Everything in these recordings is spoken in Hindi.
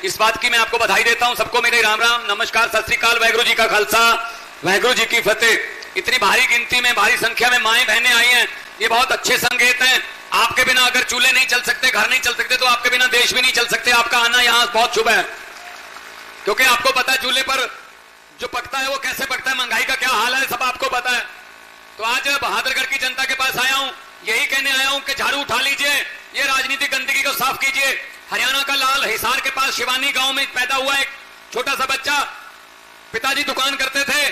इस बात की मैं आपको बधाई देता हूं। सबको मेरे राम राम, नमस्कार, सत श्री अकाल, वाहिगुरु जी का खालसा, वाहिगुरु जी की फतेह। इतनी भारी गिनती में, भारी संख्या में माएं बहनें आई हैं, ये बहुत अच्छे संकेत हैं। आपके बिना अगर चूल्हे नहीं चल सकते, घर नहीं चल सकते, तो आपके बिना देश भी नहीं चल सकते। आपका आना यहां बहुत शुभ है, क्योंकि आपको पता है चूल्हे पर जो पकता है वो कैसे पकता है, महंगाई का क्या हाल है, सब आपको पता है। तो आज बहादुरगढ़ की जनता के पास आया हूं, यही कहने आया हूं कि झाड़ू उठा लीजिए, ये राजनीतिक गंदगी को साफ कीजिए। हरियाणा का लाल हिसार के पास शिवानी गांव में पैदा हुआ एक छोटा सा बच्चा, पिताजी दुकान करते थे,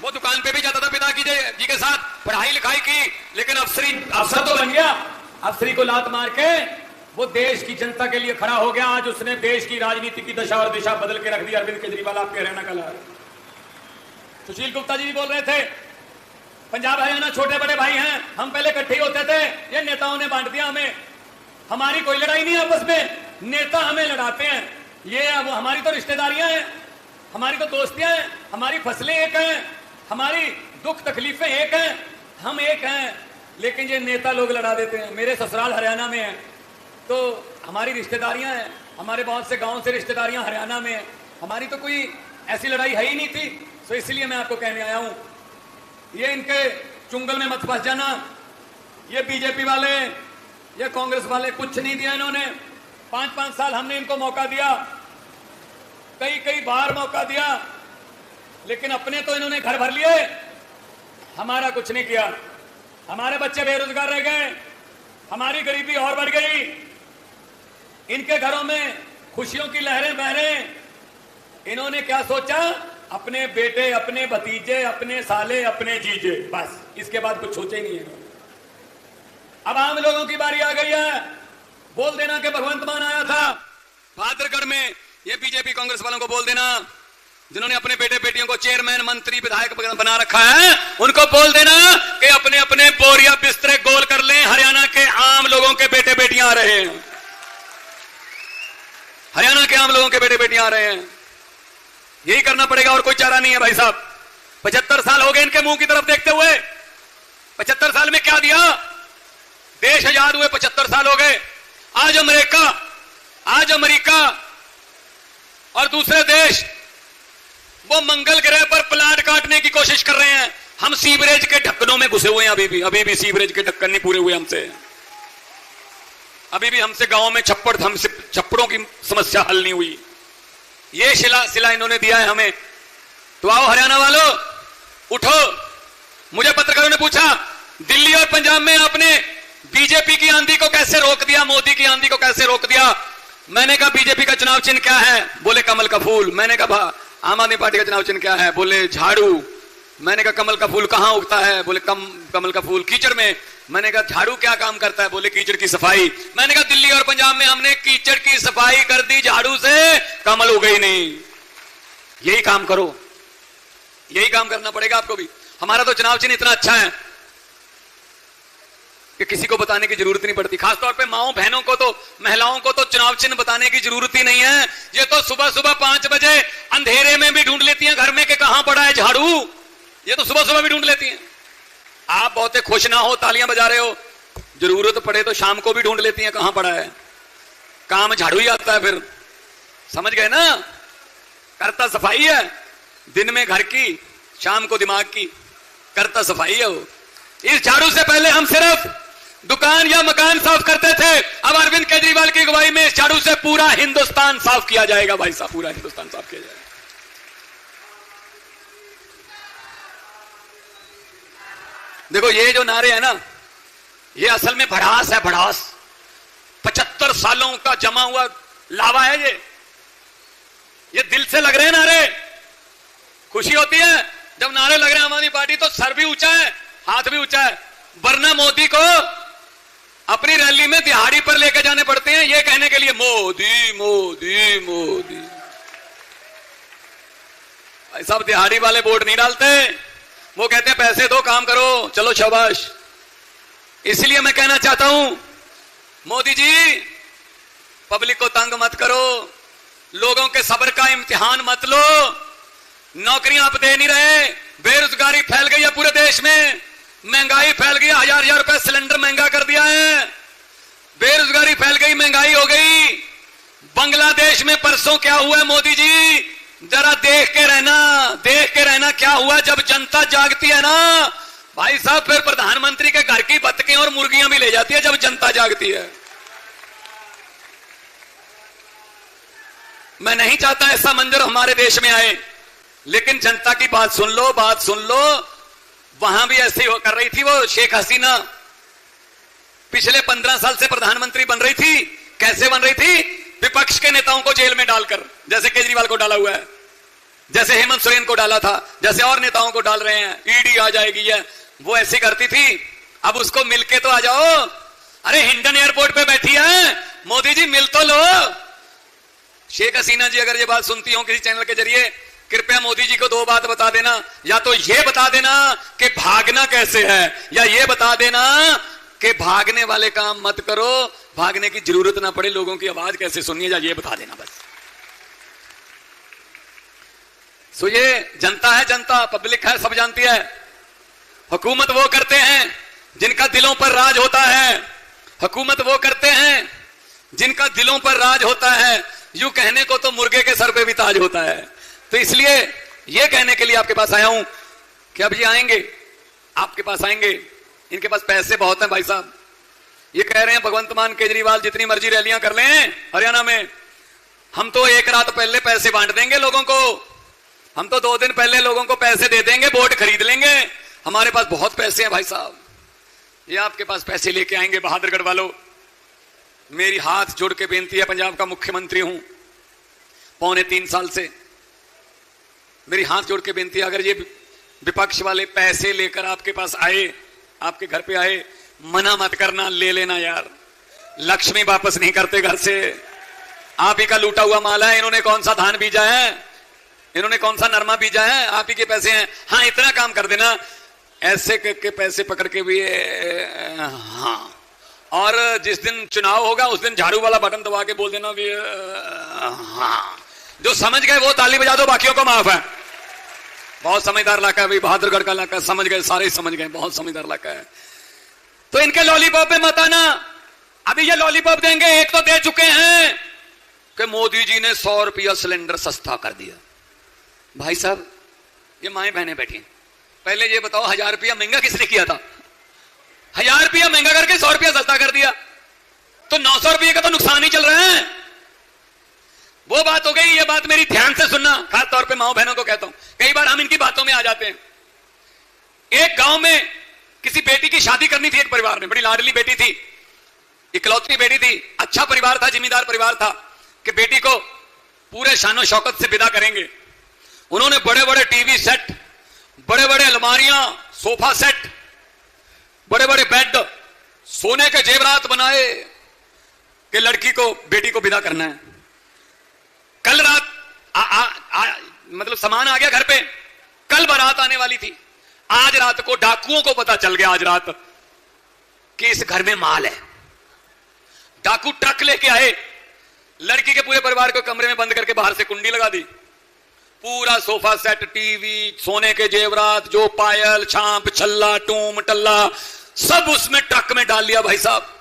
वो दुकान पे भी जाता था पिताजी जी के साथ, पढ़ाई लिखाई की, लेकिन अफसर तो बन गया। अफसरी को लात मार के वो देश की जनता के लिए खड़ा हो गया। आज उसने देश की राजनीति की दशा और दिशा बदल के रख दी। अरविंद केजरीवाल आपके हरियाणा का लाल। सुशील गुप्ता जी बोल रहे थे पंजाब हरियाणा छोटे बड़े भाई हैं, हम पहले इकट्ठे होते थे, ये नेताओं ने बांट दिया हमें। हमारी कोई लड़ाई नहीं है आपस में, नेता हमें लड़ाते हैं। ये वो हमारी तो रिश्तेदारियां हैं, हमारी तो दोस्तियां हैं, हमारी फसलें एक हैं, हमारी दुख तकलीफें एक हैं, हम एक हैं, लेकिन ये नेता लोग लड़ा देते हैं। मेरे ससुराल हरियाणा में है, तो हमारी रिश्तेदारियां हैं, हमारे बहुत से गांव से रिश्तेदारियां हरियाणा में है, हमारी तो कोई ऐसी लड़ाई है ही नहीं थी। तो इसलिए मैं आपको कहने आया हूं, ये इनके चुंगल में मत फंस जाना। ये बीजेपी वाले, ये कांग्रेस वाले कुछ नहीं दिया इन्होंने। 5-5 साल हमने इनको मौका दिया, कई बार मौका दिया, लेकिन अपने तो इन्होंने घर भर लिए, हमारा कुछ नहीं किया। हमारे बच्चे बेरोजगार रह गए, हमारी गरीबी और बढ़ गई, इनके घरों में खुशियों की लहरें बह रहे। इन्होंने क्या सोचा, अपने बेटे, अपने भतीजे, अपने साले, अपने जीजे, बस, इसके बाद कुछ सोचे ही नहीं है। अब आम लोगों की बारी आ गई है। बोल देना कि भगवंत मान आया था बहादुरगढ़ में, ये बीजेपी कांग्रेस वालों को बोल देना, जिन्होंने अपने बेटे बेटियों को चेयरमैन, मंत्री, विधायक बना रखा है, उनको बोल देना कि अपने अपने बोरिया बिस्तरे गोल कर लें। हरियाणा के आम लोगों के बेटे बेटियां आ रहे हैं, हरियाणा के आम लोगों के बेटे बेटियां आ रहे हैं। यही करना पड़ेगा, और कोई चारा नहीं है भाई साहब। 75 साल हो गए इनके मुंह की तरफ देखते हुए। 75 साल में क्या दिया? देश आजाद हुए 75 साल हो गए। आज अमेरिका और दूसरे देश वो मंगल ग्रह पर प्लांट काटने की कोशिश कर रहे हैं। हम सीवरेज के ढक्कनों में घुसे हुए हैं, अभी भी सीवरेज के ढक्कन नहीं पूरे हुए हमसे। अभी भी हमसे गांव में छप्पड़ों की समस्या हल नहीं हुई। ये सिला इन्होंने दिया है हमें। तो आओ हरियाणा वालों, उठो। मुझे पत्रकारों ने पूछा, दिल्ली और पंजाब में आपने बीजेपी की आंधी को कैसे रोक दिया, मोदी की आंधी को कैसे रोक दिया? मैंने कहा बीजेपी का चुनाव चिन्ह क्या है? बोले कमल का फूल। मैंने कहा आम आदमी पार्टी का चुनाव चिन्ह क्या है? बोले झाड़ू। मैंने कहा कमल का फूल कहां उगता है? बोले कमल का फूल कीचड़ में। मैंने कहा झाड़ू क्या काम करता है? बोले कीचड़ की सफाई। मैंने कहा दिल्ली और पंजाब में हमने कीचड़ की सफाई कर दी झाड़ू से, कमल उगे ही नहीं। यही काम करो, यही काम करना पड़ेगा आपको भी। हमारा तो चुनाव चिन्ह इतना अच्छा है कि किसी को बताने की जरूरत नहीं पड़ती। खासतौर पे माओ बहनों को, तो महिलाओं को तो चुनाव चिन्ह बताने की जरूरत ही नहीं है। ये तो सुबह 5 बजे अंधेरे में भी ढूंढ लेती हैं घर में कि कहां पड़ा है झाड़ू। ये तो सुबह भी ढूंढ लेती हैं। आप बहुत खुश ना हो, तालियां बजा रहे हो, जरूरत पड़े तो शाम को भी ढूंढ लेती हैं कहां पड़ा है। काम झाड़ू ही आता है फिर, समझ गए ना? करता सफाई है, दिन में घर की, शाम को दिमाग की, करता सफाई है वो। इस झाड़ू से पहले हम सिर्फ दुकान या मकान साफ करते थे, अब अरविंद केजरीवाल की अगुवाई में इस झाड़ू से पूरा हिंदुस्तान साफ किया जाएगा भाई साहब, पूरा हिंदुस्तान साफ किया जाएगा। देखो ये जो नारे है ना, ये असल में भड़ास है, भड़ास। 75 सालों का जमा हुआ लावा है ये दिल से लग रहे हैं नारे। खुशी होती है जब नारे लग रहे हैं आम आदमी पार्टी, तो सर भी ऊंचा है, हाथ भी ऊंचा है। वरना मोदी को अपनी रैली में दिहाड़ी पर लेकर जाने पड़ते हैं ये कहने के लिए मोदी मोदी मोदी। भाई साहब दिहाड़ी वाले वोट नहीं डालते, वो कहते हैं पैसे दो, काम करो, चलो शाबाश। इसलिए मैं कहना चाहता हूं मोदी जी, पब्लिक को तंग मत करो, लोगों के सब्र का इम्तिहान मत लो। नौकरियां आप दे नहीं रहे, बेरोजगारी फैल गई है पूरे देश में, महंगाई फैल गई, 1000 रुपए सिलेंडर महंगा कर दिया है, बेरोजगारी फैल गई, महंगाई हो गई, बांग्लादेश में परसों क्या हुआ मोदी जी, जरा देख के रहना क्या हुआ। जब जनता जागती है ना भाई साहब, फिर प्रधानमंत्री के घर की बतखें और मुर्गियां भी ले जाती है जब जनता जागती है। मैं नहीं चाहता ऐसा मंजर हमारे देश में आए, लेकिन जनता की बात सुन लो। वहां भी ऐसे कर रही थी वो शेख हसीना, पिछले 15 साल से प्रधानमंत्री बन रही थी। कैसे बन रही थी? विपक्ष के नेताओं को जेल में डालकर, जैसे केजरीवाल को डाला हुआ है, जैसे हेमंत सोरेन को डाला था, जैसे और नेताओं को डाल रहे हैं, ईडी आ जाएगी है, वो ऐसी करती थी। अब उसको मिलके तो आ जाओ। अरे हिंडन एयरपोर्ट पे बैठी है, मोदी जी मिल तो लो। शेख हसीना जी अगर ये बात सुनती हो किसी चैनल के जरिए, कृपया मोदी जी को 2 बात बता देना। या तो ये बता देना कि भागना कैसे है, या ये बता देना कि भागने वाले काम मत करो, भागने की जरूरत ना पड़े, लोगों की आवाज कैसे सुनिए, या ये बता देना बस। सो ये जनता है, जनता पब्लिक है, सब जानती है। हुकूमत वो करते हैं जिनका दिलों पर राज होता है, हुकूमत वो करते हैं जिनका दिलों पर राज होता है। यूं कहने को तो मुर्गे के सर पे भी ताज होता है। तो इसलिए ये कहने के लिए आपके पास आया हूं कि अब ये आएंगे, आपके पास आएंगे, इनके पास पैसे बहुत हैं भाई साहब। ये कह रहे हैं भगवंत मान केजरीवाल जितनी मर्जी रैलियां कर लें हरियाणा में, हम तो 1 रात पहले पैसे बांट देंगे लोगों को, हम तो 2 दिन पहले लोगों को पैसे दे देंगे, वोट खरीद लेंगे, हमारे पास बहुत पैसे हैं भाई साहब। ये आपके पास पैसे लेके आएंगे बहादुरगढ़ वालों। मेरी हाथ जोड़ के बेनती है, पंजाब का मुख्यमंत्री हूं पौने 3 साल से, मेरी हाथ जोड़ के बेनती है, अगर ये विपक्ष वाले पैसे लेकर आपके पास आए, आपके घर पे आए, मना मत करना, ले लेना यार। लक्ष्मी वापस नहीं करते घर से, आप ही का लूटा हुआ माल है। इन्होंने कौन सा धान बीजा है, इन्होंने कौन सा नरमा बीजा है, आप ही के पैसे हैं। हाँ इतना काम कर देना, ऐसे के पैसे पकड़ के भी, हाँ, और जिस दिन चुनाव होगा उस दिन झाड़ू वाला बटन दबा के बोल देना भी, हाँ। जो समझ गए वो ताली बजा दो, बाकियों को माफ है। बहुत समझदार इलाका है भाई, बहादुरगढ़ का इलाका, समझ गए, सारे समझ गए, बहुत समझदार इलाका है। तो इनके लॉलीपॉप पे मत आना। अभी ये लॉलीपॉप देंगे, एक तो दे चुके हैं कि मोदी जी ने 100 रुपया सिलेंडर सस्ता कर दिया। भाई साहब ये माएं बहनें बैठी, पहले ये बताओ 1000 रुपया महंगा किसने किया था? 1000 रुपया महंगा करके 100 रुपया सस्ता कर दिया, तो 900 रुपये का तो नुकसान ही चल रहा है। वो बात हो गई। ये बात मेरी ध्यान से सुनना, खास तौर पे माओ बहनों को कहता हूं, कई बार हम इनकी बातों में आ जाते हैं। एक गांव में किसी बेटी की शादी करनी थी, एक परिवार ने, बड़ी लाडली बेटी थी, इकलौती बेटी थी, अच्छा परिवार था, जिम्मेदार परिवार था कि बेटी को पूरे शानो शौकत से विदा करेंगे। उन्होंने बड़े बड़े टीवी सेट, बड़े बड़े अलमारियां, सोफा सेट, बड़े बड़े बेड, सोने के जेवरात बनाए कि लड़की को, बेटी को विदा करना है। कल रात मतलब सामान आ गया घर पे, कल बारात आने वाली थी। आज रात को डाकुओं को पता चल गया, आज रात, कि इस घर में माल है। डाकू ट्रक लेके आए, लड़की के पूरे परिवार को कमरे में बंद करके बाहर से कुंडी लगा दी। पूरा सोफा सेट, टीवी, सोने के जेवरात, जो पायल, छांप, छल्ला, टूम, टल्ला, सब उसमें ट्रक में डाल लिया भाई साहब।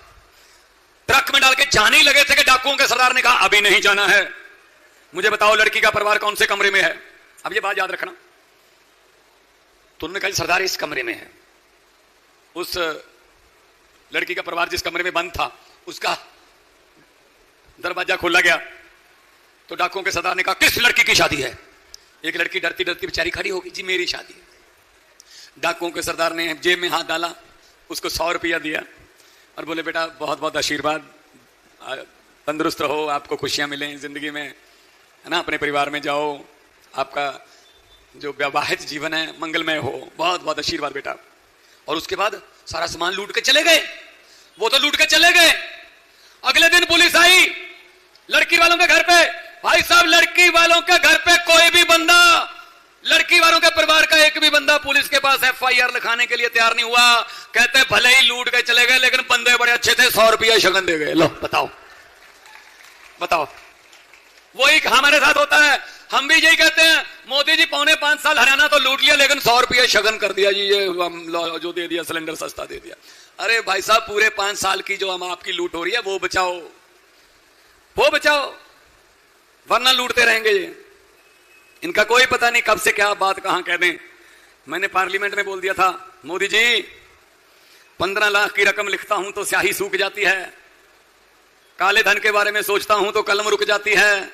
ट्रक में डाल के जाने ही लगे थे कि डाकुओं के सरदार ने कहा अभी नहीं जाना है, मुझे बताओ लड़की का परिवार कौन से कमरे में है। अब ये बात याद रखना। तो उन्होंने कहा सरदार इस कमरे में है। उस लड़की का परिवार जिस कमरे में बंद था उसका दरवाजा खोला गया, तो डाकुओं के सरदार ने कहा किस लड़की की शादी है? एक लड़की डरती डरती बेचारी खड़ी होगी, जी मेरी शादी है। डाकुओं के सरदार ने जेब में हाथ डाला, उसको 100 रुपया दिया और बोले बेटा बहुत बहुत आशीर्वाद, तंदुरुस्त रहो, आपको खुशियां मिलें जिंदगी में, है ना, अपने परिवार में जाओ, आपका जो वैवाहिक जीवन है मंगलमय हो, बहुत बहुत आशीर्वाद बेटा। और उसके बाद सारा सामान लूट के चले गए। वो तो लूट के चले गए। अगले दिन पुलिस आई लड़की वालों के घर पे। भाई साहब लड़की वालों के घर पे कोई भी बंदा, लड़की वालों के परिवार का एक भी बंदा पुलिस के पास FIR लिखाने के लिए तैयार नहीं हुआ। कहते भले ही लूट के चले गए लेकिन बंदे बड़े अच्छे थे, 100 रुपया शगन दे गए। लो बताओ बताओ, वही हमारे साथ होता है। हम भी यही कहते हैं मोदी जी पौने 5 साल हरियाणा तो लूट लिया लेकिन 100 रुपया शगन कर दिया जी, ये जो दे दिया सिलेंडर सस्ता दे दिया। अरे भाई साहब पूरे 5 साल की जो हम आपकी लूट हो रही है वो बचाओ, वो बचाओ। वरना लूटते रहेंगे ये। इनका कोई पता नहीं कब से क्या बात कहां कह दें। मैंने पार्लियामेंट में बोल दिया था, मोदी जी 15 लाख की रकम लिखता हूं तो स्याही सूख जाती है, काले धन के बारे में सोचता हूं तो कलम रुक जाती है,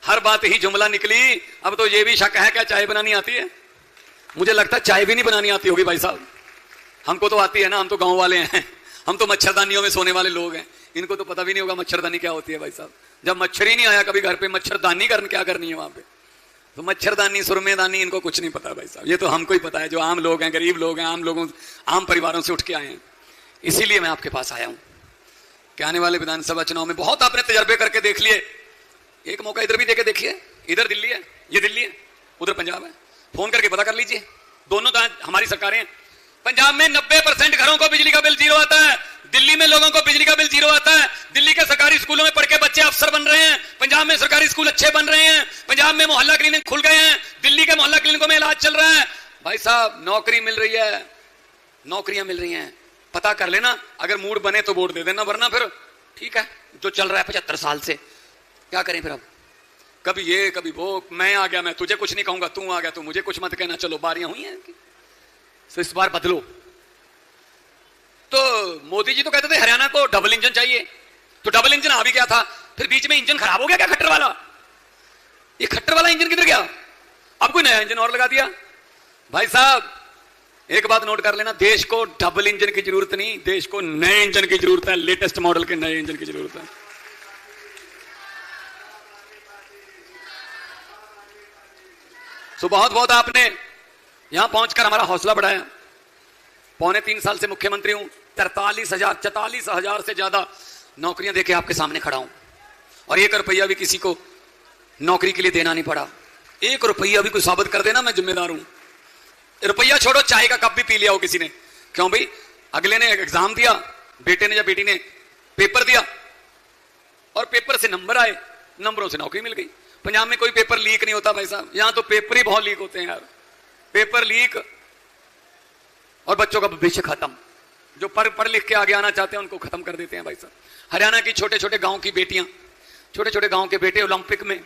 हर बात ही जुमला निकली। अब तो ये भी शक है क्या चाय बनानी आती है? मुझे लगता है चाय भी नहीं बनानी आती होगी भाई साहब। हमको तो आती है ना, हम तो गांव वाले हैं, हम तो मच्छरदानियों में सोने वाले लोग हैं। इनको तो पता भी नहीं होगा मच्छरदानी क्या होती है भाई साहब। जब मच्छर ही नहीं आया कभी घर पे, मच्छरदानी क्या करनी है वहां पे? तो मच्छरदानी सुरमेदानी इनको कुछ नहीं पता भाई साहब। ये तो हमको ही पता है, जो आम लोग हैं, गरीब लोग हैं, आम परिवारों से उठ के आए हैं। इसीलिए मैं आपके पास आया हूं कि आने वाले विधानसभा चुनाव में बहुत आपने तजर्बे करके देख लिए, एक मौका इधर भी देके देखिए। इधर दिल्ली है, ये दिल्ली है, उधर पंजाब है, फोन करके पता कर लीजिए। दोनों तो हमारी सरकारें हैं। पंजाब में 90% घरों को बिजली का बिल जीरो आता है, दिल्ली में लोगों को बिजली का बिल जीरो आता है। दिल्ली के सरकारी स्कूलों में पढ़ के बच्चे अफसर बन रहे हैं, पंजाब में सरकारी स्कूल अच्छे बन रहे हैं, पंजाब में मोहल्ला क्लिनिक खुल गए हैं, दिल्ली के मोहल्ला क्लिनिकों में इलाज चल रहा है। भाई साहब नौकरी मिल रही है, नौकरियां मिल रही हैं, पता कर लेना। अगर मूड बने तो वोट दे देना, वरना फिर ठीक है जो चल रहा है 75 साल से, क्या करें फिर? अब कभी ये कभी वो, मैं आ गया मैं तुझे कुछ नहीं कहूंगा, तू आ गया तू मुझे कुछ मत कहना, चलो बारियां हुई हैं। तो इस बार बदलो। तो मोदी जी तो कहते थे हरियाणा को डबल इंजन चाहिए, तो डबल इंजन आ भी गया था, फिर बीच में इंजन खराब हो गया क्या खट्टर वाला? ये खट्टर वाला इंजन किधर गया? अब कोई नया इंजन और लगा दिया। भाई साहब एक बात नोट कर लेना, देश को डबल इंजन की जरूरत नहीं, देश को नए इंजन की जरूरत है, लेटेस्ट मॉडल के नए इंजन की जरूरत है। तो बहुत बहुत आपने यहां पहुंचकर हमारा हौसला बढ़ाया। 2.25 साल से मुख्यमंत्री हूं, 44,000 से ज्यादा नौकरियां देके आपके सामने खड़ा हूं, और 1 रुपया भी किसी को नौकरी के लिए देना नहीं पड़ा। 1 रुपया भी कोई साबित कर देना मैं जिम्मेदार हूं। रुपया छोड़ो, चाय का कप भी पी लिया हो किसी ने। क्यों भाई? अगले ने एग्जाम दिया, बेटे ने या बेटी ने पेपर दिया, और पेपर से नंबर आए, नंबरों से नौकरी मिल गई। पंजाब में कोई पेपर लीक नहीं होता भाई साहब, यहां तो पेपर ही बहुत लीक होते हैं यार। पेपर लीक और बच्चों का भविष्य खत्म। जो पढ़ लिख के आगे आना चाहते हैं उनको खत्म कर देते हैं भाई साहब। हरियाणा की छोटे छोटे गांव की बेटियां, छोटे छोटे गांव के बेटे ओलंपिक में,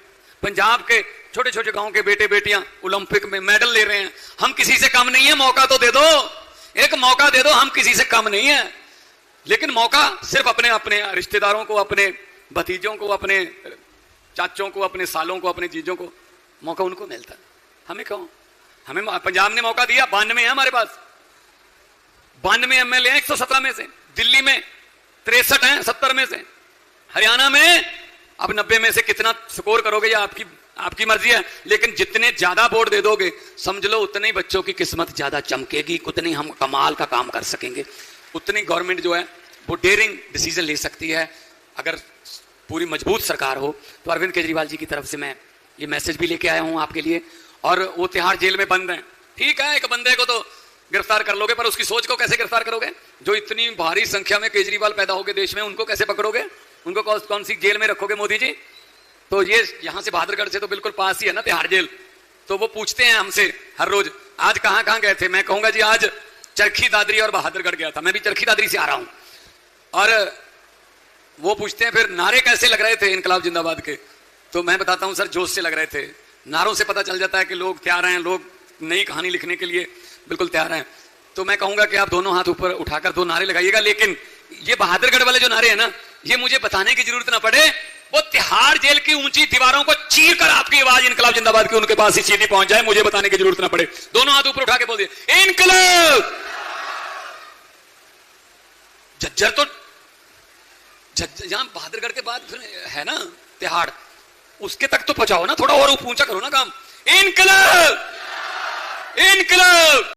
पंजाब के छोटे छोटे गांव के बेटे बेटियां ओलंपिक में मेडल ले रहे हैं। हम किसी से कम नहीं है, मौका तो दे दो, एक मौका दे दो। हम किसी से कम नहीं है, लेकिन मौका सिर्फ अपने अपने रिश्तेदारों को, अपने भतीजों को, अपने चाचों को, अपने सालों को, अपने जीजों को मौका उनको मिलता है। हमें क्यों? हमें पंजाब ने मौका दिया, 92 है हमारे पास, 92 एमएलए हैं 117 में से, दिल्ली में 63 हैं 70 में से, हरियाणा में अब 90 में से कितना स्कोर करोगे या आपकी मर्जी है। लेकिन जितने ज्यादा वोट दे दोगे समझ लो उतने ही बच्चों की किस्मत ज्यादा चमकेगी, उतनी हम कमाल का काम कर सकेंगे, उतनी गवर्नमेंट जो है वो डेयरिंग डिसीजन ले सकती है। अगर पूरी मजबूत सरकार हो तो अरविंद केजरीवाल जी की तरफ से मैं ये मैसेज भी लेके आया हूं आपके लिए। और वो तिहाड़ जेल में बंद हैं, ठीक है, एक बंदे को तो गिरफ्तार कर लोगे, पर उसकी सोच को कैसे गिरफ्तार करोगे? जो इतनी भारी संख्या में केजरीवाल पैदा हो गए देश में, उनको कैसे पकड़ोगे? उनको कौन सी जेल में रखोगे मोदी जी? तो ये यहां से बहादुरगढ़ से तो बिल्कुल पास ही है ना तिहाड़ जेल। तो वो पूछते हैं हमसे हर रोज, आज कहां कहां गए थे? मैं कहूंगा जी आज चरखी दादरी और बहादुरगढ़ गया था, मैं भी चरखी दादरी से आ रहा हूं। और वो पूछते हैं फिर नारे कैसे लग रहे थे इनकलाब जिंदाबाद के? तो मैं बताता हूं सर, जोश से लग रहे थे। नारों से पता चल जाता है कि लोग तैयार हैं, लोग नई कहानी लिखने के लिए बिल्कुल तैयार हैं। तो मैं कहूंगा कि आप दोनों हाथ ऊपर उठाकर 2 नारे लगाइएगा। लेकिन ये बहादुरगढ़ वाले जो नारे हैं ना, ये मुझे बताने की जरूरत ना पड़े, वो तिहाड़ जेल की ऊंची दीवारों को चीर कर आपकी आवाज इनकलाब जिंदाबाद की उनके पास ही सीधी पहुंच जाए, मुझे बताने की जरूरत ना पड़े। दोनों हाथ ऊपर उठा के बोल दिए इनकलाब। झज्जर तो जहां बहादुरगढ़ के बाद फिर है ना तिहाड़, उसके तक तो पहुंचाओ ना, थोड़ा और ऊंचा करो ना काम। इनकलाब, इनकलाब।